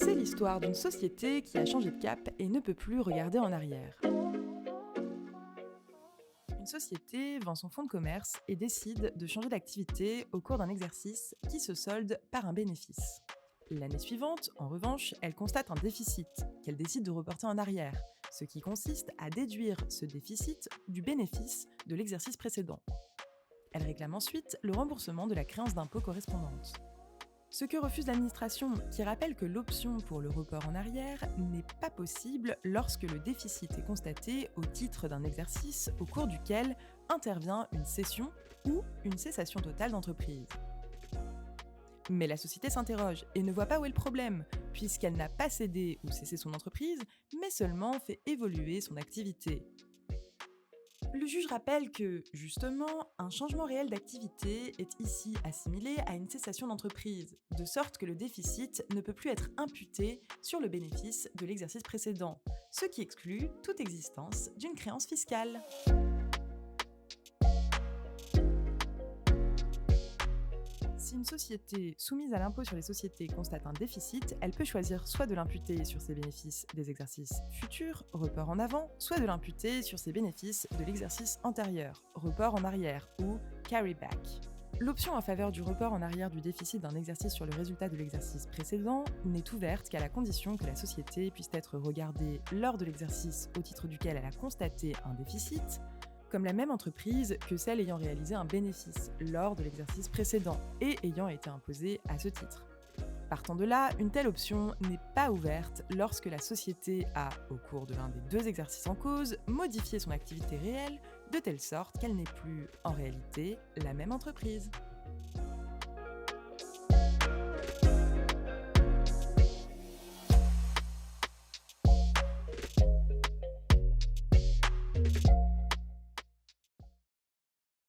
C'est l'histoire d'une société qui a changé de cap et ne peut plus regarder en arrière. Une société vend son fonds de commerce et décide de changer d'activité au cours d'un exercice qui se solde par un bénéfice. L'année suivante, en revanche, elle constate un déficit qu'elle décide de reporter en arrière, ce qui consiste à déduire ce déficit du bénéfice de l'exercice précédent. Elle réclame ensuite le remboursement de la créance d'impôt correspondante. Ce que refuse l'administration, qui rappelle que l'option pour le report en arrière n'est pas possible lorsque le déficit est constaté au titre d'un exercice au cours duquel intervient une cession ou une cessation totale d'entreprise. Mais la société s'interroge et ne voit pas où est le problème, puisqu'elle n'a pas cédé ou cessé son entreprise, mais seulement fait évoluer son activité. Le juge rappelle que, justement, un changement réel d'activité est ici assimilé à une cessation d'entreprise, de sorte que le déficit ne peut plus être imputé sur le bénéfice de l'exercice précédent, ce qui exclut toute existence d'une créance fiscale. Si une société soumise à l'impôt sur les sociétés constate un déficit, elle peut choisir soit de l'imputer sur ses bénéfices des exercices futurs, report en avant, soit de l'imputer sur ses bénéfices de l'exercice antérieur, report en arrière ou carry back. L'option en faveur du report en arrière du déficit d'un exercice sur le résultat de l'exercice précédent n'est ouverte qu'à la condition que la société puisse être regardée lors de l'exercice au titre duquel elle a constaté un déficit, comme la même entreprise que celle ayant réalisé un bénéfice lors de l'exercice précédent et ayant été imposée à ce titre. Partant de là, une telle option n'est pas ouverte lorsque la société a, au cours de l'un des deux exercices en cause, modifié son activité réelle de telle sorte qu'elle n'est plus, en réalité, la même entreprise.